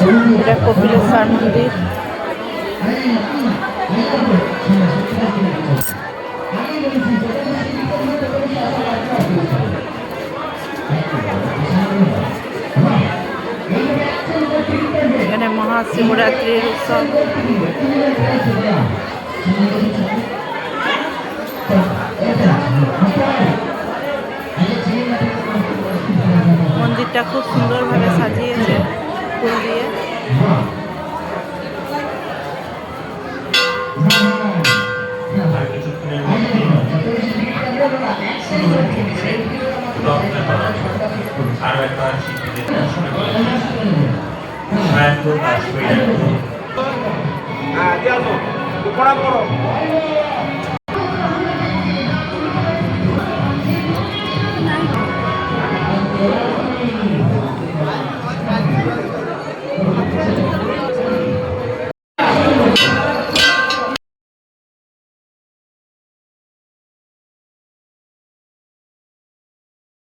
এটা কপিলেশ্বর মন্দির। এখানে মহাশিবরাত্রির উৎসব। মন্দিরটা খুব সুন্দরভাবে সাজিয়েছে ফুল দিয়ে।